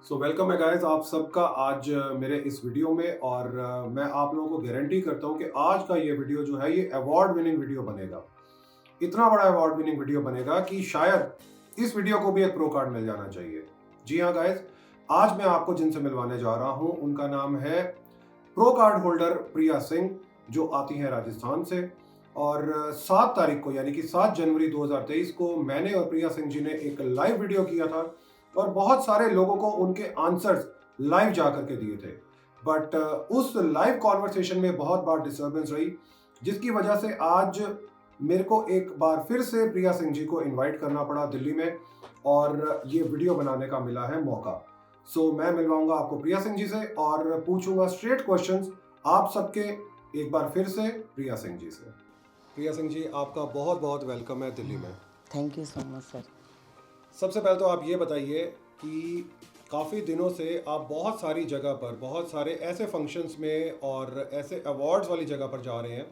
Welcome है guys आप सबका आज मेरे इस वीडियो में और मैं आप लोगों को गारंटी करता हूं कि आज का ये वीडियो जो है ये अवार्ड विनिंग वीडियो बनेगा। इतना बड़ा अवार्ड विनिंग वीडियो बनेगा कि शायद इस वीडियो को भी एक प्रो कार्ड मिल जाना चाहिए। जी हाँ गाइस, आज मैं आपको जिनसे मिलवाने जा रहा हूं उनका नाम है pro card holder Priya Singh, जो आती हैं राजस्थान से। और 7 तारीख को यानी कि 7 जनवरी 2023 को मैंने और प्रिया सिंह जी ने एक लाइव वीडियो किया था और बहुत सारे लोगों को उनके आंसर्स लाइव जा करके दिए थे। बट उस लाइव कॉन्वर्सेशन में बहुत बार डिस्टर्बेंस रही, जिसकी वजह से आज मेरे को एक बार फिर से प्रिया सिंह जी को इनवाइट करना पड़ा दिल्ली में और ये वीडियो बनाने का मिला है मौका। मैं मिलवाऊंगा आपको प्रिया सिंह जी से और पूछूंगा स्ट्रेट क्वेश्चंस आप सबके एक बार फिर से प्रिया सिंह जी से। प्रिया सिंह जी, आपका बहुत बहुत वेलकम है दिल्ली में। Thank you so much sir. सबसे पहले तो आप ये बताइए कि काफ़ी दिनों से आप बहुत सारी जगह पर, बहुत सारे ऐसे फंक्शंस में और ऐसे अवार्ड्स वाली जगह पर जा रहे हैं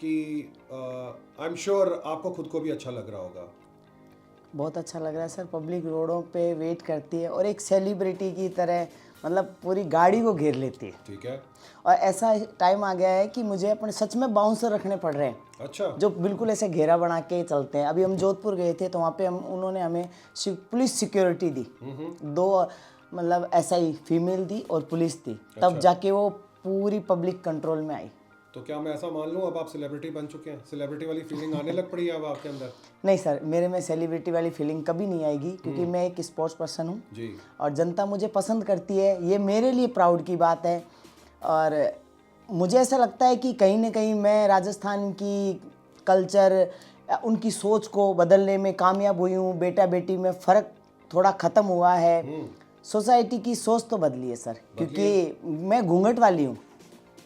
कि आई एम श्योर आपको खुद को भी अच्छा लग रहा होगा। बहुत अच्छा लग रहा है सर। पब्लिक रोडों पे वेट करती है और एक सेलिब्रिटी की तरह मतलब पूरी गाड़ी को घेर लेती है। ठीक है। और ऐसा टाइम आ गया है कि मुझे अपने सच में बाउंसर रखने पड़ रहे हैं। अच्छा। जो बिल्कुल ऐसे घेरा बना के चलते हैं। अभी हम जोधपुर गए थे तो वहाँ पे उन्होंने हमें पुलिस सिक्योरिटी दी। 2 मतलब SI फीमेल दी और पुलिस दी। तब जाके वो पूरी पब्लिक कंट्रोल में आई। तो क्या मैं ऐसा मान लूँ अब आप सेलिब्रिटी बन चुके हैं? सेलिब्रिटी वाली फीलिंग आने लग पड़ी है अब आपके अंदर? नहीं सर, मेरे में सेलिब्रिटी वाली फीलिंग कभी नहीं आएगी क्योंकि मैं एक स्पोर्ट्स पर्सन हूँ जी। और जनता मुझे पसंद करती है। ये मेरे लिए प्राउड की बात है और मुझे ऐसा लगता है कि कहीं ना कहीं मैं राजस्थान की कल्चर, उनकी सोच को बदलने में कामयाब हुई हूँ। बेटा बेटी में फ़र्क थोड़ा ख़त्म हुआ है। सोसाइटी की सोच तो बदली है सर, क्योंकि मैं घूंघट वाली हूँ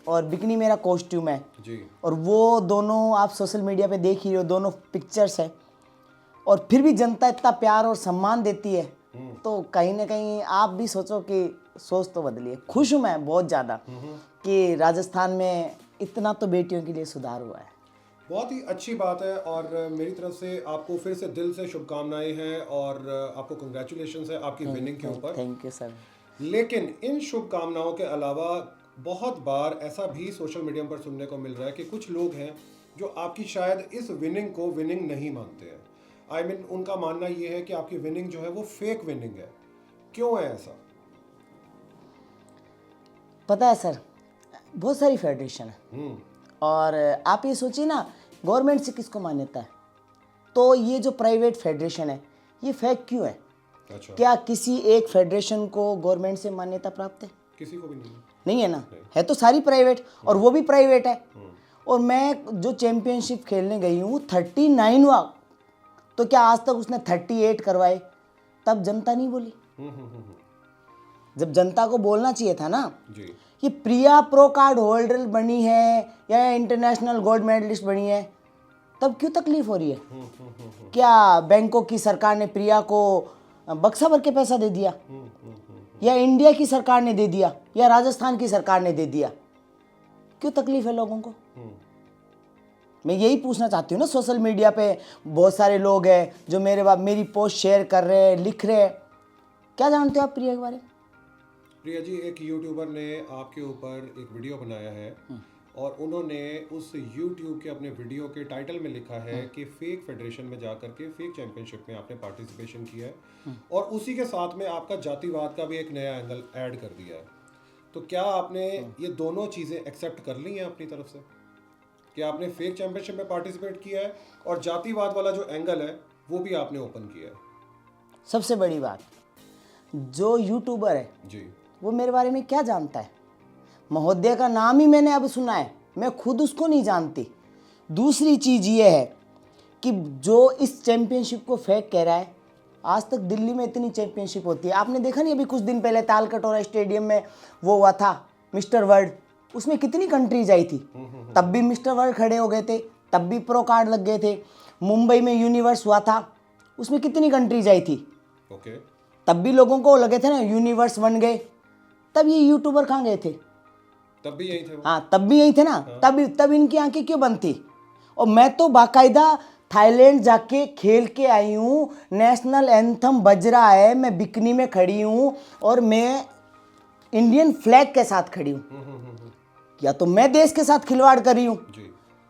और बिकनी मेरा कॉस्ट्यूम है जी। और वो दोनों आप सोशल मीडिया पे देख ही रहे हो, दोनों पिक्चर्स है और फिर भी जनता इतना प्यार और सम्मान देती है। तो कहीं ना कहीं आप भी सोचो कि सोच तो बदली है। खुश हूँ मैं बहुत ज़्यादा कि राजस्थान में इतना तो बेटियों के लिए सुधार हुआ है। बहुत ही अच्छी बात है और मेरी तरफ से आपको फिर से दिल से शुभकामनाएं हैं और आपको कंग्रेचुलेशंस है आपकी विनिंग के ऊपर। Thank you sir. लेकिन इन शुभकामनाओं के अलावा बहुत बार ऐसा भी सोशल मीडिया पर सुनने को मिल रहा है कि कुछ लोग हैं जो आपकी शायद इस विनिंग को विनिंग नहीं मानते हैं। आई मीन उनका मानना ये है कि आपकी विनिंग जो है वो फेक विनिंग है। क्यों है ऐसा? पता है सर, बहुत सारी फेडरेशन है और आप ये सोचिए ना, गवर्नमेंट से किसको मान्यता है? तो ये जो प्राइवेट फेडरेशन है ये फेक क्यों है? अच्छा। क्या किसी एक फेडरेशन को गवर्नमेंट से मान्यता प्राप्त है? किसी को भी नहीं। नहीं है ना। है तो सारी प्राइवेट और वो भी प्राइवेट है। और मैं जो चैंपियनशिप खेलने गई हूँ 39 हुआ, तो क्या आज तक उसने 38 करवाए? तब जनता नहीं बोली। जब जनता को बोलना चाहिए था ना जी। ये प्रिया प्रो कार्ड होल्डर बनी है या इंटरनेशनल गोल्ड मेडलिस्ट बनी है, तब क्यों तकलीफ हो रही है? क्या बैंकों की सरकार ने प्रिया को बक्सा भर के पैसा दे दिया या इंडिया की सरकार ने दे दिया या राजस्थान की सरकार ने दे दिया? क्यों तकलीफ है लोगों को? मैं यही पूछना चाहती हूँ ना। सोशल मीडिया पे बहुत सारे लोग हैं जो मेरी पोस्ट शेयर कर रहे हैं, लिख रहे हैं। क्या जानते हो आप प्रिया के बारे में? प्रिया जी, एक यूट्यूबर ने आपके ऊपर एक वीडियो बनाया है और उन्होंने उस यूट्यूब के अपने वीडियो के टाइटल में लिखा है कि फेक फेडरेशन में जाकर के फेक चैंपियनशिप में आपने पार्टिसिपेशन किया है और उसी के साथ में आपका जातिवाद का भी एक नया एंगल ऐड कर दिया है। तो क्या आपने ये दोनों चीज़ें एक्सेप्ट कर ली हैं अपनी तरफ से कि आपने फेक चैंपियनशिप में पार्टिसिपेट किया है और जातिवाद वाला जो एंगल है वो भी आपने ओपन किया है? सबसे बड़ी बात, जो यूट्यूबर है जी, वो मेरे बारे में क्या जानता है? महोदय का नाम ही मैंने अब सुना है, मैं खुद उसको नहीं जानती। दूसरी चीज़ ये है कि जो इस चैंपियनशिप को फेक कह रहा है, आज तक दिल्ली में इतनी चैंपियनशिप होती है, आपने देखा नहीं? अभी कुछ दिन पहले तालकटोरा स्टेडियम में वो हुआ था मिस्टर वर्ल्ड, उसमें कितनी कंट्रीज आई थी, तब भी मिस्टर वर्ल्ड खड़े हो गए थे, तब भी प्रो कार्ड लग गए थे। मुंबई में यूनिवर्स हुआ था, उसमें कितनी कंट्रीज आई थी, ओके, तब भी लोगों को लगे थे ना यूनिवर्स बन गए। तब ये यूट्यूबर कहाँ गए थे? तब भी यही थे वो। हाँ, तब भी यही थे ना। तब इनकी आंखें क्यों बंद थी? और मैं तो बाकायदा थाईलैंड जाके खेल के आई हूँ, नेशनल एंथम बज रहा है, मैं बिकनी में खड़ी हूँ और मैं इंडियन फ्लैग के साथ खड़ी हूँ। या तो मैं देश के साथ खिलवाड़ कर रही हूँ,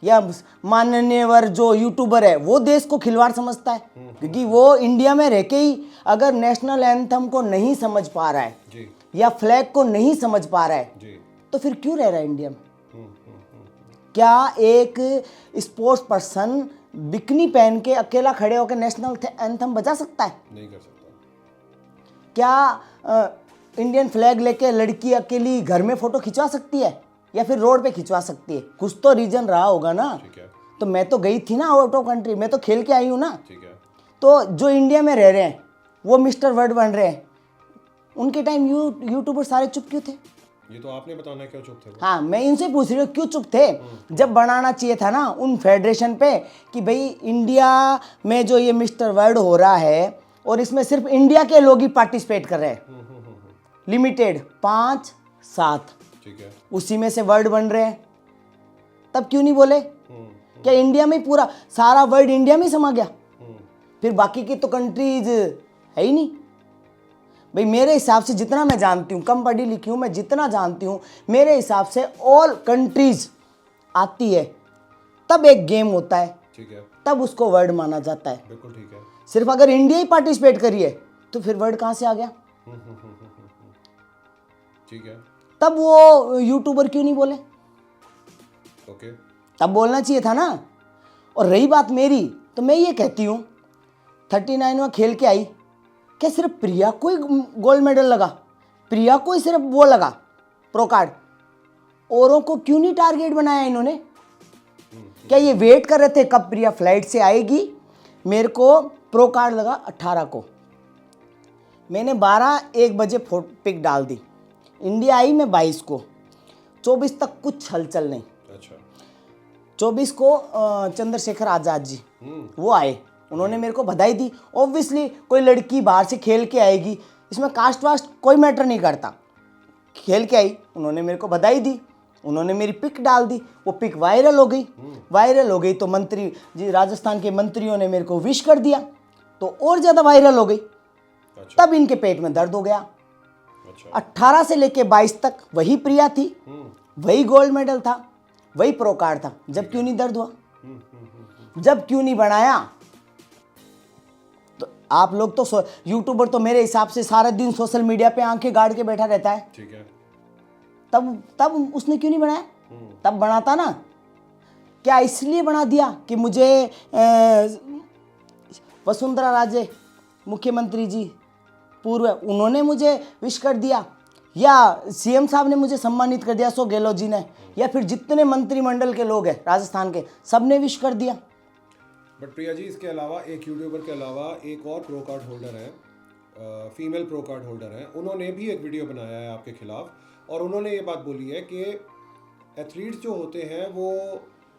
या माननीयवर जो यूट्यूबर है वो देश को खिलवाड़ समझता है, क्योंकि वो इंडिया में रह के ही अगर नेशनल एंथम को नहीं समझ पा रहा है या फ्लैग को नहीं समझ पा रहा है तो फिर क्यों रह रहा है इंडिया में? क्या एक स्पोर्ट्स पर्सन बिकनी पहन के अकेला खड़े होकर नेशनल एंथम बजा सकता है? नहीं कर सकता। क्या इंडियन फ्लैग लेके लड़की अकेली घर में फोटो खिंचवा सकती है या फिर रोड पे खिंचवा सकती है? कुछ तो रीजन रहा होगा ना। ठीक है। तो मैं तो गई थी ना आउट ऑफ कंट्री, मैं तो खेल के आई हूँ ना। ठीक है। तो जो इंडिया में रह रहे हैं वो मिस्टर वर्ल्ड बन रहे हैं, उनके टाइम यूट्यूबर सारे चुप क्यों थे? ये तो आपने बताना है क्यों चुप थे वो? हाँ, मैं इनसे पूछ रही हूँ क्यों चुप थे? जब बनाना चाहिए था ना उन फेडरेशन पे कि भाई इंडिया में जो ये मिस्टर वर्ल्ड हो रहा है और इसमें सिर्फ इंडिया के लोग ही पार्टिसिपेट कर रहे हैं, लिमिटेड 5-7, ठीक है, उसी में से वर्ल्ड बन रहे हैं, तब क्यों नहीं बोले? क्या इंडिया में पूरा सारा वर्ल्ड इंडिया में समा गया? फिर बाकी की तो कंट्रीज है ही नहीं। भाई मेरे हिसाब से जितना मैं जानती हूँ, कम पढ़ी लिखी हूँ, मैं जितना जानती हूँ, मेरे हिसाब से ऑल कंट्रीज आती है तब एक गेम होता है, ठीक है, तब उसको वर्ल्ड माना जाता है। बिल्कुल ठीक है। सिर्फ अगर इंडिया ही पार्टिसिपेट करी है तो फिर वर्ल्ड कहाँ से आ गया? ठीक है, तब वो यूट्यूबर क्यों नहीं बोले? ओके, तब बोलना चाहिए था ना। और रही बात मेरी, तो मैं ये कहती हूँ 39वां खेल के आई, क्या सिर्फ प्रिया को ही गोल्ड मेडल लगा? प्रिया को ही सिर्फ वो लगा प्रो कार्ड? औरों को क्यों नहीं टारगेट बनाया इन्होंने? क्या ये वेट कर रहे थे कब प्रिया फ्लाइट से आएगी? मेरे को प्रो कार्ड लगा 18 को, मैंने 12-1 बजे पिक डाल दी, इंडिया आई मैं 22 को, 24 तक कुछ हलचल नहीं। अच्छा, 24 को चंद्रशेखर आज़ाद जी वो आए, उन्होंने मेरे को बधाई दी। ऑब्वियसली कोई लड़की बाहर से खेल के आएगी, इसमें कास्ट वास्ट कोई मैटर नहीं करता, खेल के आई, उन्होंने मेरे को बधाई दी, उन्होंने मेरी पिक डाल दी, वो पिक वायरल हो गई। वायरल हो गई तो मंत्री जी, राजस्थान के मंत्रियों ने मेरे को विश कर दिया, तो और ज़्यादा वायरल हो गई। अच्छा, तब इनके पेट में दर्द हो गया। अच्छा, 18 से लेके 22 तक वही प्रिया थी, वही गोल्ड मेडल था, वही प्रो कार्ड था, जब क्यों नहीं दर्द हुआ? जब क्यों नहीं बनाया? तो आप लोग तो यूट्यूबर तो मेरे हिसाब से सारा दिन सोशल मीडिया पे आंखें गाड़ के बैठा रहता है, ठीक है, तब उसने क्यों नहीं बनाया? तब बनाता ना। क्या इसलिए बना दिया कि मुझे वसुंधरा राजे मुख्यमंत्री जी पूर्व, उन्होंने मुझे विश कर दिया, या सीएम साहब ने मुझे सम्मानित कर दिया, गहलोत जी ने, या फिर जितने मंत्रिमंडल के लोग हैं राजस्थान के सब ने विश कर दिया? बट प्रिया जी, इसके अलावा एक यूट्यूबर के अलावा एक और प्रो कार्ड होल्डर है, फीमेल प्रो कार्ड होल्डर है, उन्होंने भी एक वीडियो बनाया है आपके खिलाफ, और उन्होंने ये बात बोली है कि एथलीट्स जो होते हैं वो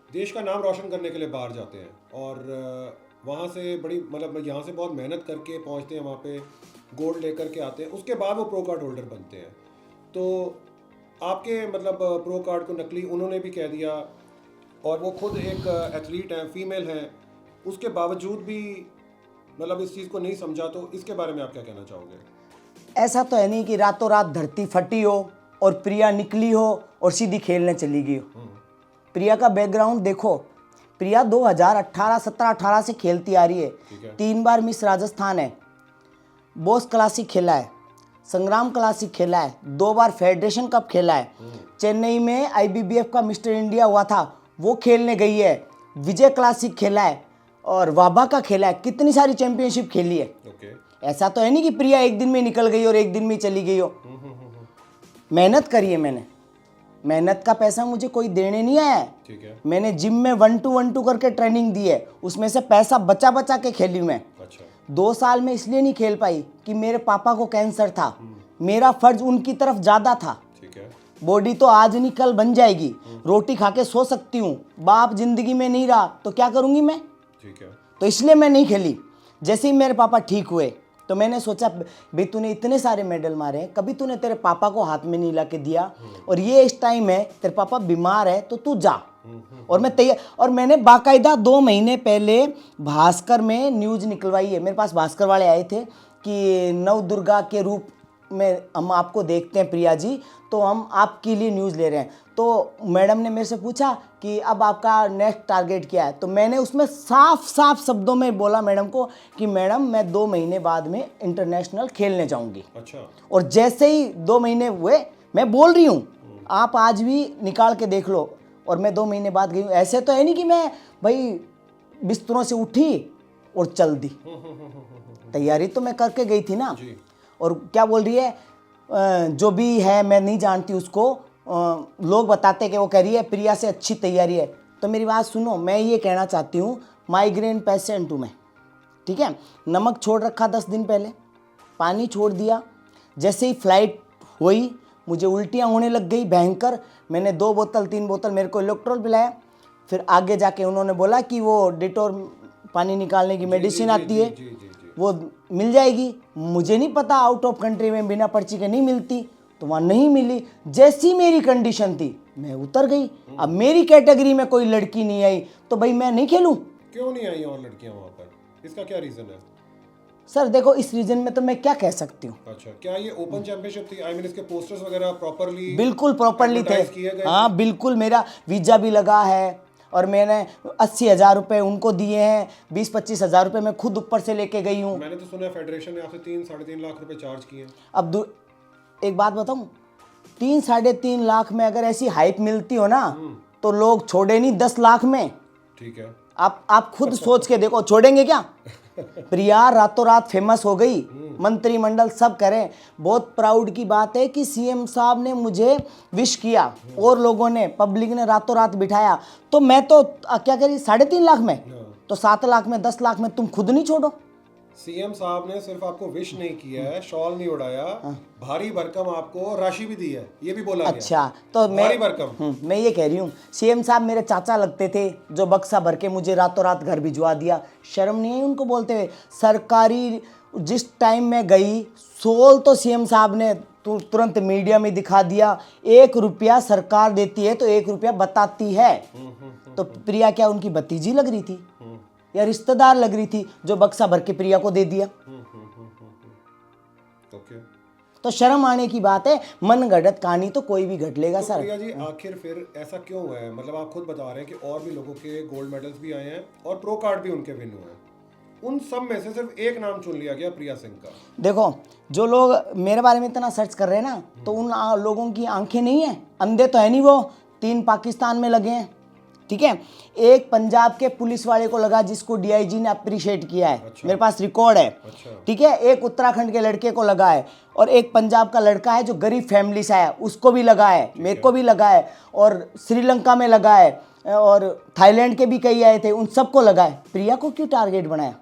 देश का नाम रोशन करने के लिए बाहर जाते हैं और वहाँ से बड़ी मतलब यहाँ से बहुत मेहनत करके पहुँचते हैं, वहाँ पे गोल्ड लेकर के आते हैं, उसके बाद वो प्रो कार्ड होल्डर बनते हैं। तो आपके मतलब प्रो कार्ड को नकली उन्होंने भी कह दिया, और वो खुद एक एथलीट हैं, फीमेल हैं, उसके बावजूद भी मतलब इस चीज़ को नहीं समझा, तो इसके बारे में आप क्या कहना चाहोगे? ऐसा तो है नहीं कि रातों रात धरती फटी हो और प्रिया निकली हो और सीधी खेलने चली गई हो। प्रिया का बैकग्राउंड देखो, प्रिया 2017-18 से खेलती आ रही है, 3 बार मिस राजस्थान है, बॉस क्लासिक खेला है, संग्राम क्लासिक खेला है, 2 बार फेडरेशन कप खेला है, चेन्नई में IBBF का मिस्टर इंडिया हुआ था वो खेलने गई है, विजय क्लासिक खेला है और वाबा का खेला है, कितनी सारी चैंपियनशिप खेली है। ऐसा तो है नहीं कि प्रिया एक दिन में निकल गई और एक दिन में चली गई हो। मेहनत करी है मैंने, मेहनत का पैसा मुझे कोई देने नहीं आया है। ठीक है, मैंने जिम में 1-2 करके ट्रेनिंग दी है, उसमें से पैसा बचा बचा के खेली मैं। अच्छा, 2 साल में इसलिए नहीं खेल पाई कि मेरे पापा को कैंसर था, मेरा फर्ज उनकी तरफ ज़्यादा था। ठीक है, बॉडी तो आज नहीं कल बन जाएगी, रोटी खा के सो सकती हूँ, बाप जिंदगी में नहीं रहा तो क्या करूँगी मैं? ठीक है, तो इसलिए मैं नहीं खेली। जैसे ही मेरे पापा ठीक हुए तो मैंने सोचा भाई तूने इतने सारे मेडल मारे हैं, कभी तूने तेरे पापा को हाथ में नहीं ला के दिया, और ये इस टाइम है तेरे पापा बीमार है तो तू जा, और मैं तैयार, और मैंने बाकायदा 2 महीने पहले भास्कर में न्यूज़ निकलवाई है। मेरे पास भास्कर वाले आए थे कि नव दुर्गा के रूप में हम आपको देखते हैं प्रिया जी, तो हम आपके लिए न्यूज़ ले रहे हैं। तो मैडम ने मेरे से पूछा कि अब आपका नेक्स्ट टारगेट क्या है, तो मैंने उसमें साफ साफ शब्दों में बोला मैडम को कि मैडम मैं 2 महीने बाद में इंटरनेशनल खेलने जाऊंगी। अच्छा। और जैसे ही 2 महीने हुए, मैं बोल रही हूँ, आप आज भी निकाल के देख लो, और मैं 2 महीने बाद गई हूँ। ऐसे तो है नहीं कि मैं भाई बिस्तरों से उठी और चल दी, तैयारी तो मैं करके गई थी ना। जी। और क्या बोल रही है, जो भी है मैं नहीं जानती उसको, लोग बताते कि वो कह रही है प्रिया से अच्छी तैयारी है। तो मेरी बात सुनो, मैं ये कहना चाहती हूँ, माइग्रेन पेशेंट हूँ मैं, ठीक है। नमक छोड़ रखा 10 दिन पहले, पानी छोड़ दिया, जैसे ही फ्लाइट हुई मुझे उल्टियाँ होने लग गई भयंकर। मैंने 2 बोतल 3 बोतल मेरे को इलेक्ट्रोल पिलाया। फिर आगे जाके उन्होंने बोला कि वो डिटोर पानी निकालने की मेडिसिन आती है, वो मिल जाएगी। मुझे नहीं पता, आउट ऑफ कंट्री में बिना पर्ची के नहीं मिलती, तो वहाँ नहीं मिली। जैसी मेरी कंडीशन थी मैं उतर गई। अब मेरी कैटेगरी में कोई लड़की नहीं आई तो भाई मैं नहीं खेलूँ। क्यों नहीं आई और लड़कियां वहाँ पर, इसका क्या रीजन है? सर देखो, इस रीजन में तो मैं क्या कह सकती हूँ। अच्छा, क्या ये ओपन चैंपियनशिप थी? आई मीन इसके पोस्टर्स वगैरह प्रॉपरली बिल्कुल प्रॉपरली थे, किए गए? हाँ बिल्कुल, मेरा वीजा भी लगा है, और मैंने 80,000 रुपये उनको दिए हैं, 20-25 हज़ार रुपये मैं खुद ऊपर से लेके गई हूँ। मैंने तो सुना है फेडरेशन ने आपसे 3-3.5 लाख रुपए चार्ज किए हैं। अब एक बात बताऊँ, 3-3.5 लाख में अगर ऐसी हाइप मिलती हो ना तो लोग छोड़े नहीं 10 लाख में। ठीक है, आप खुद सोच के देखो, छोड़ेंगे क्या? प्रिया रातों रात फेमस हो गई, मंत्रिमंडल सब करें। बहुत प्राउड की बात है कि सीएम साहब ने मुझे विश किया और लोगों ने, पब्लिक ने रातों रात बिठाया। तो मैं तो क्या करी, 3.5 लाख में, तो 7 लाख में, 10 लाख में तुम खुद नहीं छोड़ो। सीएम साहब ने सिर्फ आपको विश नहीं किया है, शॉल नहीं उड़ाया, भारी भरकम आपको राशि भी दी है, ये भी बोला अच्छा, गया। तो भारी भरकम। मैं ये कह रही हूँ, सीएम साहब मेरे चाचा लगते थे जो बक्सा भर के मुझे रातों रात घर भिजवा दिया। शर्म नहीं है उनको बोलते हुए? सरकारी जिस टाइम में गई, सोल तो सीएम साहब ने तुरंत मीडिया में दिखा दिया। 1 रुपया सरकार देती है तो 1 रुपया बताती है। तो प्रिया क्या उनकी भतीजी लग रही थी या रिश्तेदार लग रही थी जो बक्सा भर के प्रिया को दे दिया? ओके। तो शर्म आने की बात है। मन गढ़त कहानी तो कोई भी घट लेगा। तो सर प्रिया जी, आखिर फिर ऐसा क्यों हुआ है? मतलब आप खुद बता रहे हैं कि और भी लोगों के गोल्ड मेडल्स भी आए हैं और प्रो कार्ड भी उनके विन हुए हैं, उन सब में से सिर्फ एक नाम चुन लिया गया, प्रिया सिंह का। देखो, जो लोग मेरे बारे में इतना सर्च कर रहे हैं ना, तो उन लोगों की आंखें नहीं है, अंधे तो है नहीं वो। 3 पाकिस्तान में लगे हैं, ठीक है। एक पंजाब के पुलिस वाले को लगा जिसको डीआईजी ने अप्रिशिएट किया है। अच्छा। मेरे पास रिकॉर्ड है। अच्छा। ठीक है। एक उत्तराखंड के लड़के को लगा है, और एक पंजाब का लड़का है जो गरीब फैमिली से आया, उसको भी लगा है, मेरे को भी लगा है, और श्रीलंका में लगा है, और थाईलैंड के भी कई आए थे, उन सबको लगा है। प्रिया को क्यों टारगेट बनाया?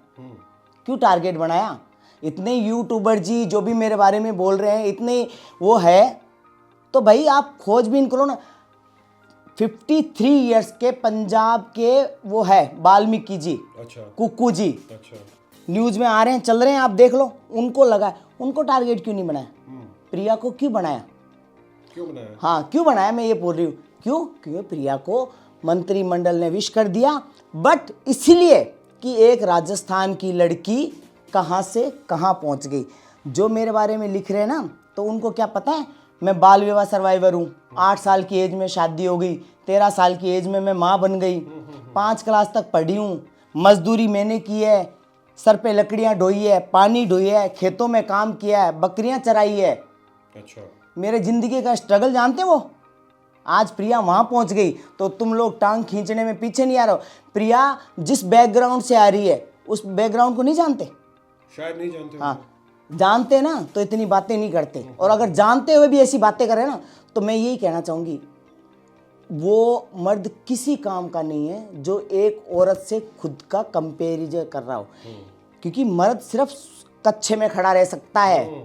क्यों टारगेट बनाया? इतने यूट्यूबर जी जो भी मेरे बारे में बोल रहे हैं, इतने वो है, तो भाई आप खोजबीन करो ना। 53 इयर्स के पंजाब के वो है वाल्मीकि जी। अच्छा। कुक्कू जी। अच्छा। न्यूज़ में आ रहे हैं, चल रहे हैं, आप देख लो। उनको लगा है, उनको टारगेट क्यों नहीं बनाया? प्रिया को क्यों बनाया? क्यों बनाया? हाँ क्यों बनाया, मैं ये बोल रही हूँ। क्यों? क्योंकि प्रिया को मंत्रिमंडल ने विश कर दिया, बट इसलिए कि एक राजस्थान की लड़की कहाँ से कहाँ पहुँच गई। जो मेरे बारे में लिख रहे हैं ना, तो उनको क्या पता है मैं बाल विवाह सर्वाइवर हूँ। 8 साल की एज में शादी हो गई, 13 साल की एज में मैं माँ बन गई, 5 क्लास तक पढ़ी हूँ, मजदूरी मैंने की है, सर पे लकड़ियाँ ढोई है, पानी ढोई है, खेतों में काम किया है, बकरियाँ चराई है। अच्छा। मेरे ज़िंदगी का स्ट्रगल जानते हो वो? आज प्रिया वहाँ पहुँच गई तो तुम लोग टांग खींचने में पीछे नहीं आ रहे हो। प्रिया जिस बैकग्राउंड से आ रही है उस बैकग्राउंड को नहीं जानते, शायद नहीं जानते। हाँ जानते ना तो इतनी बातें नहीं करते, और अगर जानते हुए भी ऐसी बातें करें ना, तो मैं यही कहना चाहूँगी, वो मर्द किसी काम का नहीं है जो एक औरत से खुद का कंपेरिजन कर रहा हो। क्योंकि मर्द सिर्फ कच्छे में खड़ा रह सकता है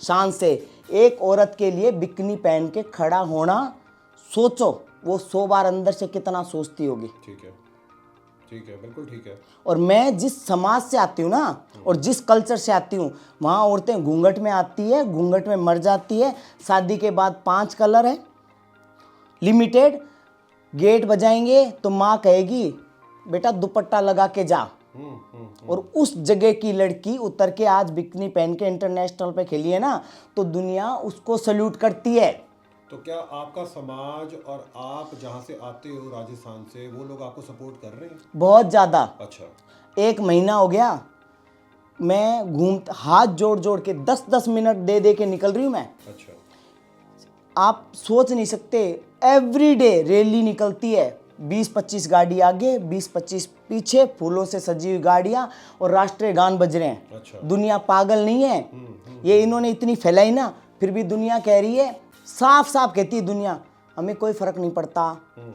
शान से। एक औरत के लिए बिकनी पहन के खड़ा होना, सोचो वो 100 बार अंदर से कितना सोचती होगी। ठीक है, ठीक है, बिल्कुल ठीक है। और मैं जिस समाज से आती हूँ ना, और जिस कल्चर से आती हूँ, वहाँ औरतें घूंघट में आती है, घूंघट में मर जाती है। शादी के बाद 5 कलर है लिमिटेड, गेट बजाएंगे तो माँ कहेगी बेटा दुपट्टा लगा के जा, और उस जगह की लड़की उतर के आज बिकनी पहन के इंटरनेशनल पे खेली है ना, तो दुनिया उसको सल्यूट करती है। तो क्या आपका समाज और आप जहाँ से आते हो राजस्थान से, वो लोग आपको सपोर्ट कर रहे हैं? बहुत ज़्यादा। अच्छा। 1 महीना हो गया मैं घूम हाथ जोड़ जोड़ के 10-10 मिनट दे दे के निकल रही हूँ मैं। अच्छा। आप सोच नहीं सकते, एवरीडे रैली निकलती है, 20-25 गाड़ी आगे 20-25 पीछे, फूलों से सजी हुई गाड़ियाँ और राष्ट्रीय गान बज रहे हैं। अच्छा। दुनिया पागल नहीं है, ये इन्होंने इतनी फैलाई ना, फिर भी दुनिया कह रही है, साफ साफ कहती है दुनिया, हमें कोई फर्क नहीं पड़ता,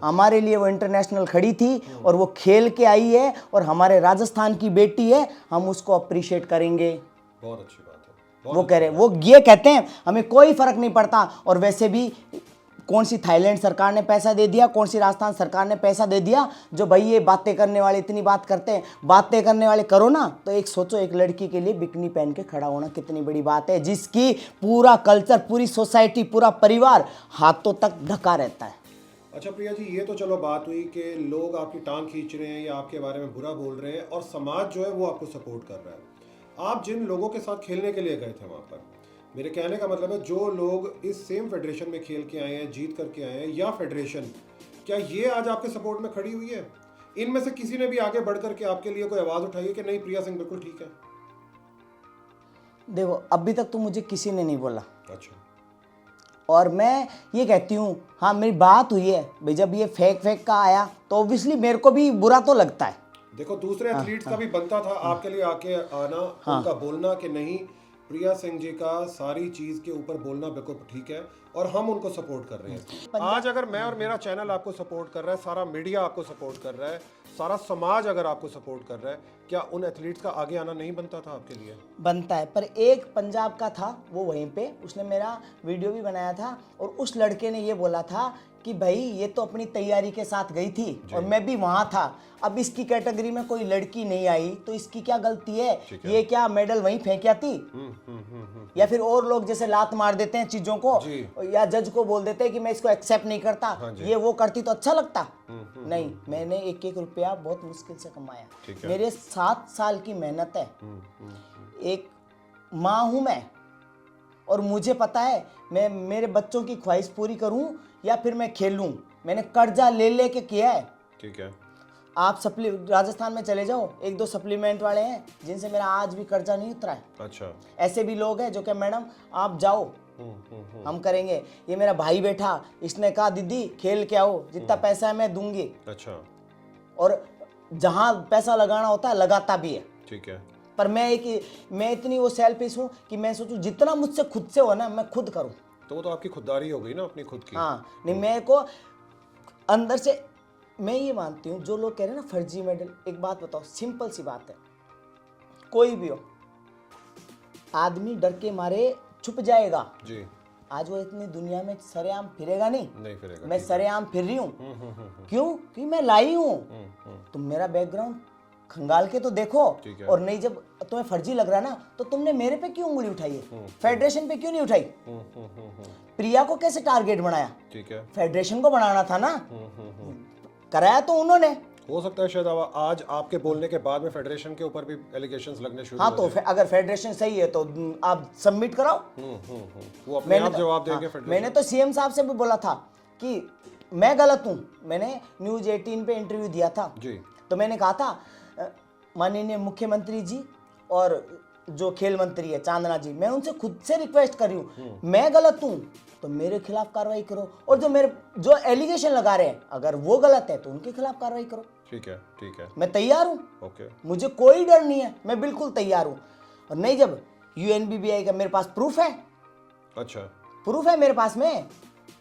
हमारे लिए वो इंटरनेशनल खड़ी थी और वो खेल के आई है और हमारे राजस्थान की बेटी है, हम उसको अप्रिशिएट करेंगे। बहुत अच्छी बात है। वो कह रहे, वो ये कहते हैं हमें कोई फर्क नहीं पड़ता। और वैसे भी कौन सी थाईलैंड सरकार ने पैसा दे दिया, कौन सी राजस्थान सरकार ने पैसा दे दिया, जो भाई ये बातें करने वाले इतनी बात करते हैं, बातें करने वाले करो ना। तो एक सोचो, एक लड़की के लिए बिकनी पहन के खड़ा होना कितनी बड़ी बात है, जिसकी पूरा कल्चर, पूरी सोसाइटी, पूरा परिवार हाथों तक ढका रहता है। अच्छा प्रिया जी, ये तो चलो बात हुई कि लोग आपकी टांग खींच रहे हैं या आपके बारे में बुरा बोल रहे हैं, और समाज जो है वो आपको सपोर्ट कर रहा है। आप जिन लोगों के साथ खेलने के लिए गए थे वहाँ पर, मेरे कहने का मतलब है जो लोग इस सेम फेडरेशन में खेल के आए हैं, जीत करके आए हैं, या फेडरेशन, क्या ये आज आपके सपोर्ट में खड़ी हुई है? इनमें से किसी ने भी आगे बढ़ करके आपके लिए कोई आवाज़ उठाई है कि नहीं प्रिया सिंह बिल्कुल ठीक है? देखो, अभी तक तो मुझे किसी ने नहीं बोला। अच्छा। और मैं ये कहती हूँ, हाँ मेरी बात हुई है भाई, जब ये फेक का आया तो ऑब्वियसली मेरे को भी बुरा तो लगता है। देखो, दूसरे एथलीट्स का भी बनता था आपके लिए आके आना, उनका बोलना कि नहीं प्रिया सिंह जी का सारी चीज के ऊपर बोलना बिल्कुल ठीक है और हम उनको सपोर्ट कर रहे हैं। आज अगर मैं और मेरा चैनल आपको सपोर्ट कर रहा है, सारा मीडिया आपको सपोर्ट कर रहा है, सारा समाज अगर आपको सपोर्ट कर रहा है, क्या उन एथलीट्स का आगे आना नहीं बनता था आपके लिए? बनता है। पर एक पंजाब का था, वो वहीं पे उसने मेरा वीडियो भी बनाया था, और उस लड़के ने ये बोला था कि भाई ये तो अपनी तैयारी के साथ गई थी और मैं भी वहाँ था, अब इसकी कैटेगरी में कोई लड़की नहीं आई तो इसकी क्या गलती है? ये क्या मेडल वहीं फेंक आती? या फिर और लोग जैसे लात मार देते हैं चीजों को, या जज को बोल देते हैं कि मैं इसको एक्सेप्ट नहीं करता, ये वो करती तो अच्छा लगता? नहीं, मैंने 1-1 रुपया बहुत मुश्किल से कमाया, मेरे 7 साल की मेहनत है, एक माँ हूं मैं, और मुझे पता है मैं मेरे बच्चों की ख्वाहिश पूरी करूं या फिर मैं खेलूं। मैंने कर्जा ले लेके किया है। ठीक है। आप राजस्थान में चले जाओ, 1-2 सप्लीमेंट वाले हैं जिनसे मेरा आज भी कर्जा नहीं उतरा है। अच्छा। ऐसे भी लोग हैं जो कि मैडम आप जाओ, हम करेंगे। ये मेरा भाई बैठा, इसने कहा दीदी खेल के आओ, जितना पैसा है मैं दूंगी। अच्छा। और जहां पैसा लगाना होता है लगाता भी है। ठीक है। पर मैं इतनी वो सेल्फिश हूँ कि मैं सोचूं जितना मुझसे खुद से हो ना मैं खुद करूँ। तो वो तो आपकी खुददारी हो गई ना, अपनी खुद की। हाँ, नहीं मेरे को अंदर से मैं ये मानती हूँ, जो लोग कह रहे हैं ना फर्जी मेडल, एक बात बताओ, सिंपल सी बात है, कोई भी हो, आदमी डर के मारे छुप जाएगा जी। आज वो इतनी दुनिया में सरेआम फिरेगा नहीं फिरेगा। मैं सरेआम फिर रही हूँ। क्यों? क्योंकि मैं लाई हूँ। तुम मेरा बैकग्राउंड खंगाल के तो देखो। और नहीं, जब तुम्हें फर्जी लग रहा है ना, तो तुमने मेरे पे क्यों उंगली उठाई है? फेडरेशन पे क्यों नहीं उठाई? प्रिया को कैसे टारगेट बनाया? ठीक है, फेडरेशन को बनाना था ना, कराया तो उन्होंने। हो सकता है शायद आज आपके बोलने के बाद में फेडरेशन के ऊपर भी एलिगेशंस लगने शुरू हाँ, तो अगर फेडरेशन सही है तो आप सबमिट कराओ। वो अपने आप जवाब देंगे फेडरेशन। मैंने तो सीएम साहब से भी बोला था कि मैं गलत हूँ। मैंने न्यूज 18 पे इंटरव्यू दिया था जी। तो मैंने कहा था माननीय मुख्यमंत्री जी और जो खेल मंत्री है चांदना जी, मैं उनसे खुद से रिक्वेस्ट कर रही हूँ, मैं गलत हूँ तो मेरे खिलाफ कार्रवाई करो, और जो एलिगेशन लगा रहे हैं अगर वो गलत है तो उनके खिलाफ कार्रवाई करो। ठीक है, ठीक है, मैं तैयार हूँ। ओके, मुझे कोई डर नहीं है, मैं बिल्कुल तैयार हूँ। और नहीं, जब UNBBI का मेरे पास प्रूफ है। अच्छा, प्रूफ है मेरे पास में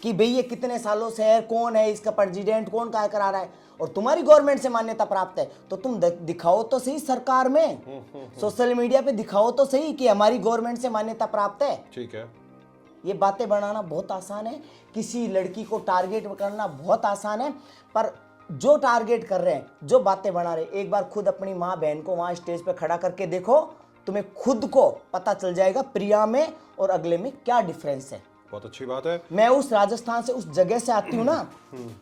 कि भाई ये कितने सालों से है, कौन है इसका प्रेसिडेंट, कौन क्या करा रहा है, और तुम्हारी गवर्नमेंट से मान्यता प्राप्त है, तो तुम दिखाओ तो सही सरकार में, सोशल मीडिया पे दिखाओ तो सही कि हमारी गवर्नमेंट से मान्यता प्राप्त है। ठीक है। ये बातें बनाना बहुत आसान है, किसी लड़की को टारगेट करना बहुत आसान है, पर जो टारगेट कर रहे हैं, जो बातें बना रहे हैं, एक बार खुद अपनी माँ बहन को वहां स्टेज पे खड़ा करके देखो, तुम्हें खुद को पता चल जाएगा प्रिया में और अगले में क्या डिफरेंस है। बहुत अच्छी बात है। मैं उस राजस्थान से, उस जगह से आती हूँ ना,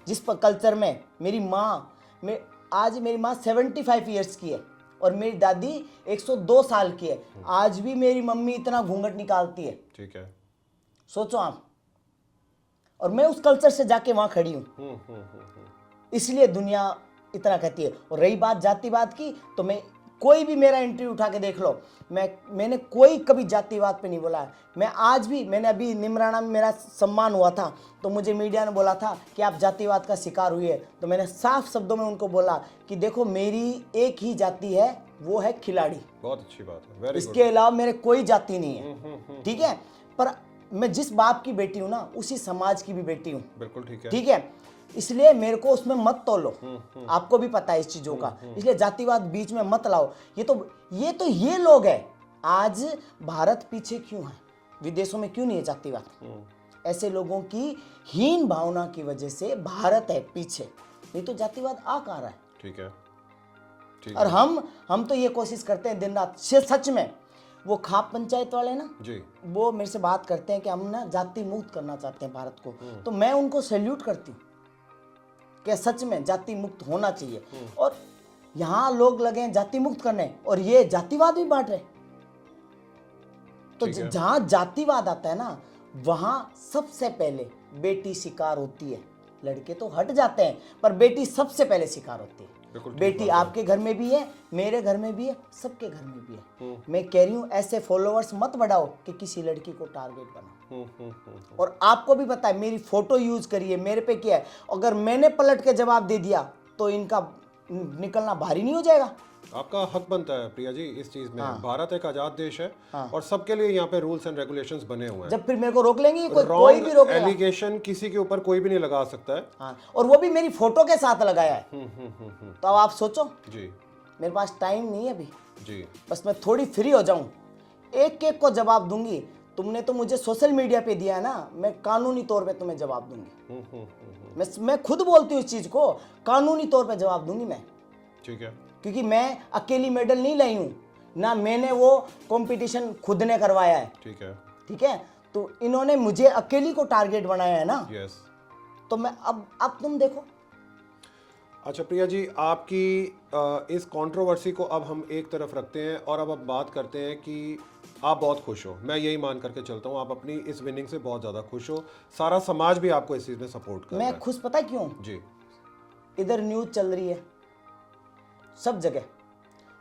जिस पर कल्चर में मेरी माँ, आज मेरी माँ 75 ईयर्स की है और मेरी दादी 102 साल की है। आज भी मेरी मम्मी इतना घूंघट निकालती है, ठीक है। सोचो आप। और मैं उस कल्चर से जाके वहां खड़ी हूँ, इसलिए दुनिया इतना कहती है। और रही बात जातिवाद की, तो मैं, कोई भी मेरा इंटरव्यू उठा के देख लो, मैंने कोई कभी जातिवाद पे नहीं बोला है। मैं आज भी, मैंने अभी निमराना में मेरा सम्मान हुआ था, तो मुझे मीडिया ने बोला था कि आप जातिवाद का शिकार हुए, तो मैंने साफ शब्दों में उनको बोला कि देखो, मेरी एक ही जाति है, वो है खिलाड़ी। बहुत अच्छी बात है, वेरी इसके अलावा मेरे कोई जाति नहीं है, ठीक है। पर मैं जिस बाप की बेटी हूँ ना, उसी समाज की भी बेटी हूँ। बिल्कुल ठीक है। ठीक है, इसलिए मेरे को उसमें मत तोलो। आपको भी पता है इस चीजों का, इसलिए जातिवाद बीच में मत लाओ। ये लोग हैं। आज भारत पीछे क्यों है, विदेशों में क्यों नहीं है जातिवाद? ऐसे लोगों की हीन भावना की वजह से भारत है पीछे, नहीं तो जातिवाद आ कहाँ रहा है। ठीक है, ठीक और है। हम तो ये कोशिश करते हैं दिन रात, सच में। वो खाप पंचायत वाले ना जी, वो मेरे से बात करते हैं कि हम ना जाति मुक्त करना चाहते हैं भारत को, तो मैं उनको सैल्यूट करती हूँ कि सच में जाति मुक्त होना चाहिए। और यहाँ लोग लगे हैं जाति मुक्त करने, और ये जातिवाद भी बांट रहे। तो जहाँ जातिवाद आता है ना, वहां सबसे पहले बेटी शिकार होती है। लड़के तो हट जाते हैं, पर बेटी सबसे पहले शिकार होती है। बेटी आपके घर में भी है, मेरे घर में भी है, सबके घर में भी है। मैं कह रही हूँ, ऐसे फॉलोअर्स मत बढ़ाओ कि किसी लड़की को टारगेट बनाओ। और आपको भी पता है, मेरी फोटो यूज करिए, मेरे पे क्या है, अगर मैंने पलट के जवाब दे दिया तो इनका निकलना भारी नहीं हो जाएगा? आपका हक बनता है प्रिया जी इस चीज में। भारत एक आजाद देश है और सबके लिए यहाँ पे रूल्स एंड रेगुलेशंस बने हुए हैं। जब फिर मेरे को रोक लेंगे, कोई भी रोक लेगा। एलिगेशन किसी के ऊपर कोई भी नहीं लगा सकता है। हाँ, और वो भी मेरी फोटो के साथ लगाया है। तो अब आप सोचो जी, मेरे पास टाइम नहीं है अभी जी, बस मैं थोड़ी फ्री हो जाऊं, एक एक को जवाब दूंगी। तुमने तो मुझे सोशल मीडिया पे दिया है ना, मैं कानूनी तौर पे तुम्हें जवाब दूंगी। मैं खुद बोलती हूँ इस चीज को, कानूनी तौर पे जवाब दूंगी मैं। ठीक है, क्योंकि मैं अकेली मेडल नहीं लाई हूं ना, मैंने वो कंपटीशन खुद ने करवाया है। ठीक है, ठीक है, तो इन्होंने मुझे अकेली को टारगेट बनाया है ना। यस। तो मैं अब तुम देखो। अच्छा प्रिया जी, आपकी इस कंट्रोवर्सी को अब हम एक तरफ रखते हैं और अब बात करते हैं कि आप बहुत खुश हो। मैं यही मान करके चलता हूँ, आप अपनी इस विनिंग से बहुत ज़्यादा खुश हो। सारा समाज भी आपको इस चीज़ में सपोर्ट कर रहा है। मैं खुश पता क्यों? जी, इधर न्यूज़ चल रही है सब जगह,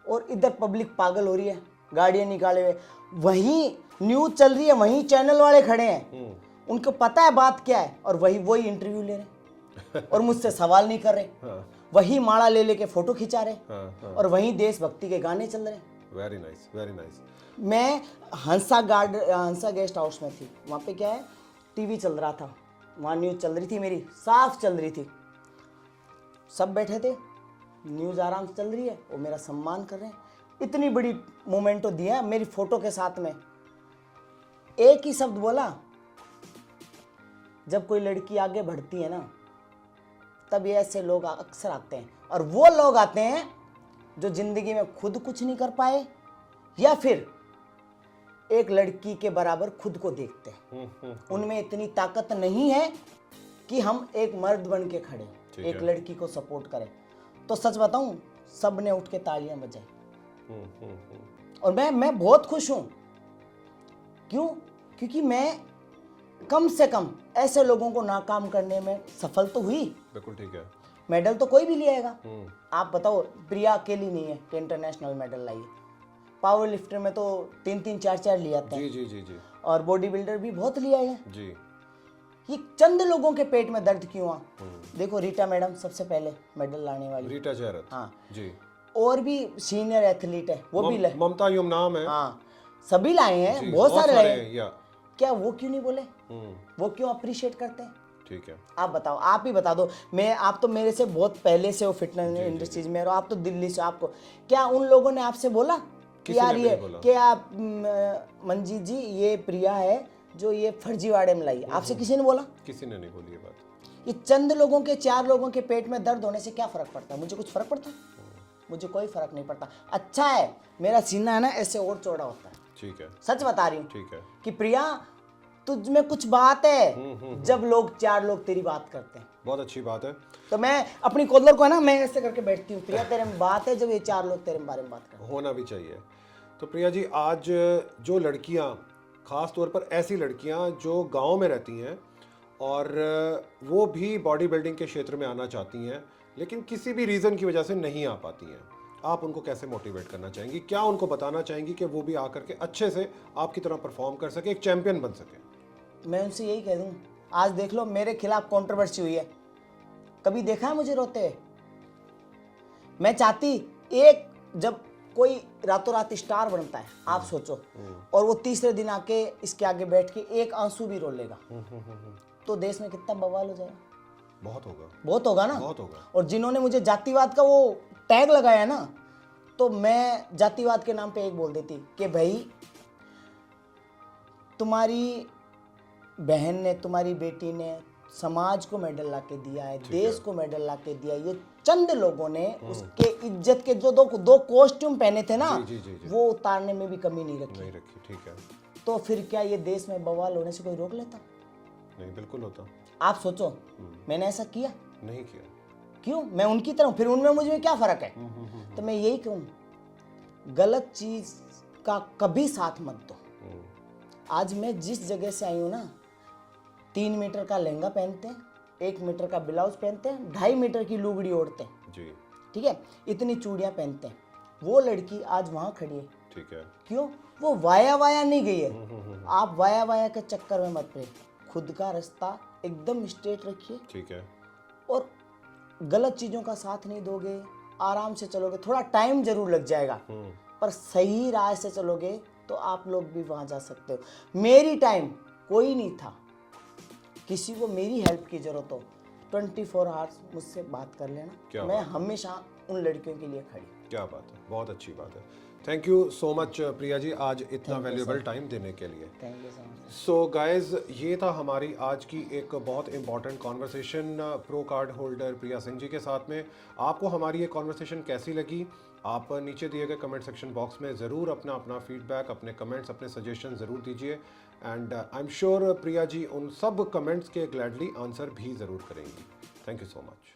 और इधर पब्लिक पागल हो रही है, गाड़ियाँ निकाले हुए। वहीं न्यूज़ चल रही है, वहीं चैनल वाले खड़े हैं, उनको पता है बात क्या है, और वही इंटरव्यू ले रहे और मुझसे सवाल नहीं कर रहे। हाँ, वही माला ले लेके फोटो खिंचा रहे। हाँ, और वहीं देशभक्ति के गाने चल रहे। Very nice, very nice. मैं हंसा गेस्ट हाउस में थी, वहाँ पे क्या है, टीवी चल रहा था, वहाँ न्यूज़ चल रही थी, मेरी साफ चल रही थी, सब बैठे थे, न्यूज़ आराम से चल रही है, वो मेरा सम्मान कर रहे हैं। इतनी बड़ी मोमेंटो दिया मेरी फोटो के साथ में। एक ही शब्द बोला, जब कोई लड़की आगे बढ़ती है ना, तब ये ऐसे लोग अक्सर आते हैं, और वो लोग आते हैं जो जिंदगी में खुद कुछ नहीं कर पाए, या फिर एक लड़की के बराबर खुद को देखते हैं। उनमें इतनी ताकत नहीं है कि हम एक मर्द बन के खड़े, एक लड़की को सपोर्ट करें। तो सच बताऊं, सब ने उठ के तालियां बजाई, और मैं बहुत खुश हूं। क्यों? क्योंकि मैं कम से कम ऐसे लोगों को नाकाम करने में सफल तो हुई। बिल्कुल ठीक है। मेडल तो कोई भी ले आएगा। आप बताओ, प्रिया अकेली नहीं है कि इंटरनेशनल मेडल लाई है। पावर लिफ्टर में तो 3-3, 4-4 ले आते हैं। जी, जी, जी, जी। और बॉडी बिल्डर भी बहुत ले आए हैं। जी। ये चंद लोगों के पेट में दर्द क्यों आ? देखो, रीटा मैडम सबसे पहले मेडल लाने वाली, रीटा जयरथ। हाँ जी। और भी सीनियर एथलीट है, वो भी ममता युमनाम है। हाँ, सभी लाए हैं, बहुत सारे लाए हैं। या क्या वो क्यों नहीं बोले? वो क्यों अप्रिशिएट करते हैं? ठीक है, आप बताओ, आप ही बता दो। आप तो मेरे से बहुत पहले से हो फिटनेस इंडस्ट्रीज में, और आप तो दिल्ली से, आपको क्या उन लोगों ने आपसे बोला कि यार ये क्या मंजीत जी, ये प्रिया है जो ये फर्जीवाड़े में लाई? आपसे किसी ने बोला? किसी ने नहीं बोली ये बात। ये चंद लोगों के, 4 लोगों के पेट में दर्द होने से क्या फर्क पड़ता है? मुझे कुछ फर्क पड़ता है? मुझे कोई फर्क नहीं पड़ता। अच्छा है मेरा सीना है ना ऐसे और चौड़ा होता है। ठीक है, सच बता रही हूँ। ठीक है। कि प्रिया तुझ में कुछ बात है जब लोग 4 लोग तेरी बात करते हैं। बहुत अच्छी बात है। तो मैं अपनी कॉलर को है ना, मैं ऐसे करके बैठती हूँ, प्रिया तेरे में बात है जब ये 4 लोग तेरे बारे में बात करते हैं। होना भी चाहिए। तो प्रिया जी, आज जो लड़कियां, ख़ास तौर पर ऐसी लड़कियां जो गांव में रहती हैं और वो भी बॉडी बिल्डिंग के क्षेत्र में आना चाहती हैं लेकिन किसी भी रीज़न की वजह से नहीं आ पाती हैं, आप उनको कैसे मोटिवेट करना चाहेंगी? क्या उनको बताना चाहेंगी कि वो भी आकर के अच्छे से आपकी तरह परफॉर्म कर सके, एक चैंपियन बन सके? मैं उनसे यही कह दूँ, आज देख लो मेरे खिलाफ कंट्रोवर्सी हुई है, कभी देखा है मुझे रोते हुए? मैं चाहती, एक जब कोई रातों रात स्टार बनता है, आप सोचो, और वो तीसरे दिन आके इसके आगे बैठ के एक आंसू भी रो लेगा, तो देश में कितना बवाल हो जाएगा। बहुत होगा, बहुत होगा ना। बहुत होगा। और जिन्होंने मुझे जातिवाद का वो टैग लगाया ना, तो मैं जातिवाद के नाम पे एक बोल देती कि भाई तुम्हारी बहन ने, तुम्हारी बेटी ने समाज को मेडल ला के दिया है, देश को मेडल ला के दिया, ये चंद लोगों ने उसके इज्जत के जो दो कॉस्ट्यूम पहने थे ना, जी। वो उतारने में भी कमी नहीं रखी। ठीक है। तो फिर क्या ये देश में बवाल होने से कोई रोक लेता? नहीं, बिल्कुल होता। आप सोचो, मैंने ऐसा किया नहीं किया। क्यों? मैं उनकी तरह हूं, फिर उनमें मुझ में क्या फर्क है? तो मैं यही कहूँ, गलत चीज का कभी साथ मत दो। आज मैं जिस जगह से आई हूँ ना, 3 मीटर का लहंगा पहनते हैं, 1 मीटर का ब्लाउज पहनते हैं, 2.5 मीटर की लुगड़ी ओढ़ते हैं जी, ठीक है, इतनी चूड़ियां पहनते हैं। वो लड़की आज वहां खड़ी है, ठीक है। क्यों? वो वाया नहीं गई है। आप वाया के चक्कर में मत पड़े, खुद का रास्ता एकदम स्ट्रेट रखिए, ठीक है। और गलत चीज़ों का साथ नहीं दोगे, आराम से चलोगे, थोड़ा टाइम जरूर लग जाएगा, पर सही राह से चलोगे तो आप लोग भी वहाँ जा सकते हो। मेरी टाइम कोई नहीं था, किसी को मेरी हेल्प की ज़रूरत हो, 24 आवर्स मुझसे बात कर लेना, मैं हमेशा उन लड़कियों के लिए खड़ी। क्या बात है, बहुत अच्छी बात है। Thank you so much Priya ji, आज इतना वैल्यूएबल टाइम देने के लिए। Thank you so much. So guys, ये था हमारी आज की एक बहुत important conversation pro card holder Priya Singh ji के साथ में। आपको हमारी ये कॉन्वर्सेशन कैसी लगी? आप नीचे दिए गए कमेंट सेक्शन बॉक्स में ज़रूर अपना फीडबैक, अपने कमेंट्स, अपने सजेशन ज़रूर दीजिए, and I am sure Priya ji उन सब कमेंट्स के ग्लैडली आंसर भी ज़रूर करेंगी। Thank you so much.